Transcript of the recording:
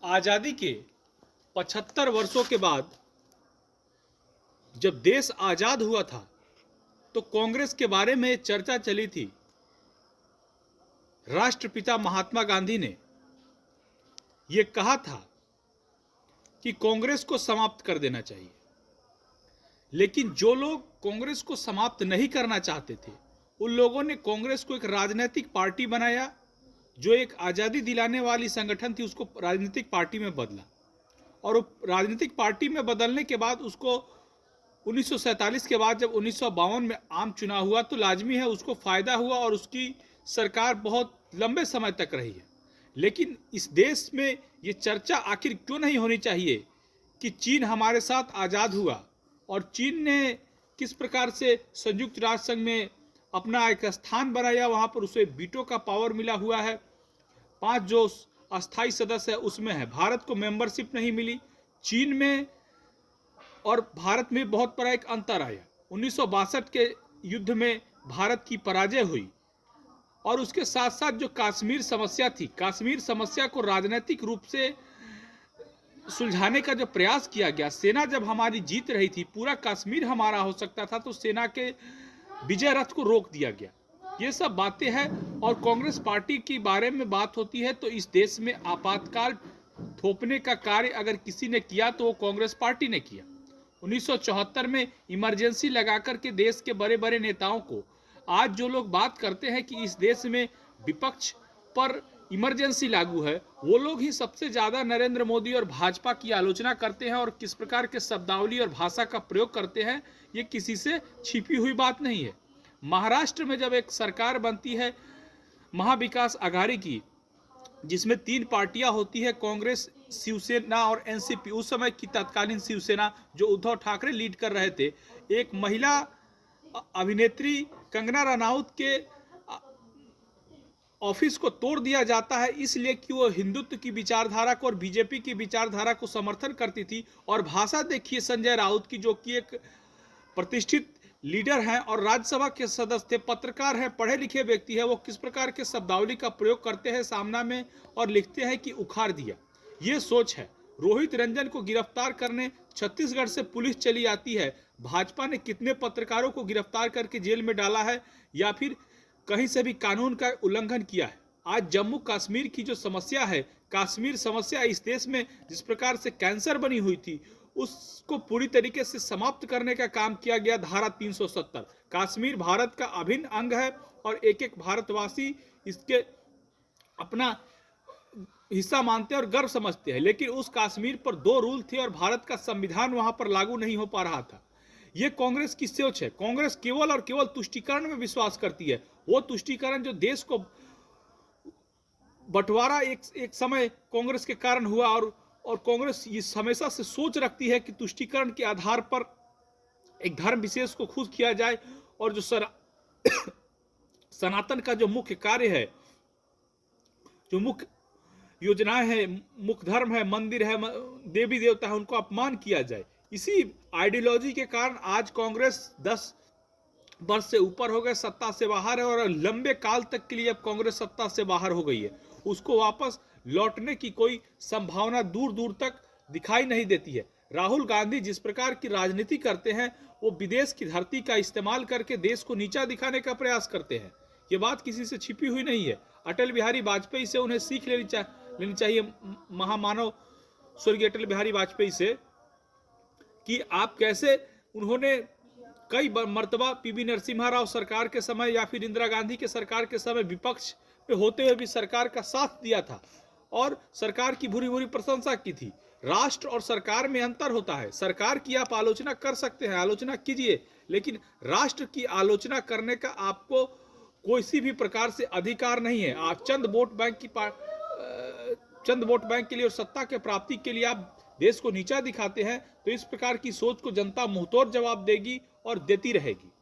आज़ादी के 75 वर्षों के बाद जब देश आज़ाद हुआ था तो कांग्रेस के बारे में चर्चा चली थी। राष्ट्रपिता महात्मा गांधी ने यह कहा था कि कांग्रेस को समाप्त कर देना चाहिए, लेकिन जो लोग कांग्रेस को समाप्त नहीं करना चाहते थे उन लोगों ने कांग्रेस को एक राजनीतिक पार्टी बनाया। जो एक आज़ादी दिलाने वाली संगठन थी उसको राजनीतिक पार्टी में बदला, और राजनीतिक पार्टी में बदलने के बाद उसको 1947 के बाद जब 1952 में आम चुनाव हुआ तो लाजमी है उसको फ़ायदा हुआ और उसकी सरकार बहुत लंबे समय तक रही है। लेकिन इस देश में ये चर्चा आखिर क्यों नहीं होनी चाहिए कि चीन हमारे साथ आज़ाद हुआ और चीन ने किस प्रकार से संयुक्त राष्ट्र संघ में अपना एक स्थान बनाया, वहाँ पर उसे वीटो का पावर मिला हुआ है। 5 जो अस्थाई सदस्य है उसमें है। भारत को मेंबरशिप नहीं मिली। चीन में और भारत में बहुत बड़ा एक अंतर आया। 1962 के युद्ध में भारत की पराजय हुई और उसके साथ साथ जो कश्मीर समस्या थी, कश्मीर समस्या को राजनीतिक रूप से सुलझाने का जो प्रयास किया गया, सेना जब हमारी जीत रही थी, पूरा कश्मीर हमारा हो सकता था, तो सेना के विजय रथ को रोक दिया गया। ये सब बातें हैं। और कांग्रेस पार्टी के बारे में बात होती है तो इस देश में आपातकाल थोपने का कार्य अगर किसी ने किया तो वो कांग्रेस पार्टी ने किया। 1974 में इमरजेंसी लगाकर के देश के बड़े बड़े नेताओं को, आज जो लोग बात करते हैं कि इस देश में विपक्ष पर इमरजेंसी लागू है, वो लोग ही सबसे ज़्यादा नरेंद्र मोदी और भाजपा की आलोचना करते हैं और किस प्रकार के शब्दावली और भाषा का प्रयोग करते हैं, ये किसी से छिपी हुई बात नहीं है। महाराष्ट्र में जब एक सरकार बनती है महाविकास आघाड़ी की, जिसमें 3 पार्टियां होती है, कांग्रेस, शिवसेना और एनसीपी, उस समय की तत्कालीन शिवसेना जो उद्धव ठाकरे लीड कर रहे थे, एक महिला अभिनेत्री कंगना रनौत के ऑफिस को तोड़ दिया जाता है, इसलिए कि वो हिंदुत्व की विचारधारा को और बीजेपी की विचारधारा को समर्थन करती थी। और भाषा देखिए संजय राउत की, जो कि एक प्रतिष्ठित लीडर हैं और राज्यसभा के सदस्य थे, पत्रकार हैं, पढ़े लिखे व्यक्ति है, वो किस प्रकार के शब्दावली का प्रयोग करते हैं सामना में और लिखते हैं कि उखाड़ दिया। ये सोच है। रोहित रंजन को गिरफ्तार करने छत्तीसगढ़ से पुलिस चली आती है। भाजपा ने कितने पत्रकारों को गिरफ्तार करके जेल में डाला है या फिर कहीं से भी कानून का उल्लंघन किया है। आज जम्मू कश्मीर की जो समस्या है, कश्मीर समस्या इस देश में जिस प्रकार से कैंसर बनी हुई थी, उसको पूरी तरीके से समाप्त करने का काम किया गया। धारा 370, कश्मीर भारत का अभिन्न अंग है और एक एक भारतवासी इसके अपना हिस्सा मानते हैं और गर्व समझते हैं। लेकिन उस कश्मीर पर 2 रूल थे और भारत का संविधान वहां पर लागू नहीं हो पा रहा था। ये कांग्रेस की सोच है। कांग्रेस केवल और केवल तुष्टीकरण में विश्वास करती है। वो तुष्टीकरण जो देश को बंटवारा एक समय कांग्रेस के कारण हुआ, और कांग्रेस ये हमेशा से सोच रखती है कि तुष्टीकरण के आधार पर एक धर्म विशेष को खुश किया जाए और जो सनातन का जो मुख्य कार्य है, जो मुख्य योजनाएं हैं, मुख्य धर्म है, मंदिर है, देवी देवता है, उनको अपमान किया जाए। इसी आइडियोलॉजी के कारण आज कांग्रेस 10 वर्ष से ऊपर हो गए सत्ता से बाहर है और लंबे काल तक के लिए अब कांग्रेस सत्ता से बाहर हो गई है। उसको वापस लौटने की कोई संभावना दूर दूर तक दिखाई नहीं देती है। राहुल गांधी जिस प्रकार की राजनीति करते हैं, वो विदेश की धरती का इस्तेमाल करके देश को नीचा दिखाने का प्रयास करते हैं। ये बात किसी से छिपी हुई नहीं है। अटल बिहारी वाजपेयी से उन्हें सीख लेनी चाहिए, महामानव स्वर्गीय अटल बिहारी वाजपेयी से, कि आप कैसे, उन्होंने कई मर्तबा पीवी नरसिम्हा राव सरकार के समय या फिर इंदिरा गांधी के सरकार के समय विपक्ष पे होते हुए भी सरकार का साथ दिया था और सरकार की भूरी भूरी प्रशंसा की थी। राष्ट्र और सरकार में अंतर होता है। सरकार की आप आलोचना कर सकते हैं, आलोचना कीजिए, लेकिन राष्ट्र की आलोचना करने का आपको कोई भी प्रकार से अधिकार नहीं है। आप चंद वोट बैंक के लिए और सत्ता के प्राप्ति के लिए आप देश को नीचा दिखाते हैं, तो इस प्रकार की सोच को जनता मुंहतोड़ जवाब देगी और देती रहेगी।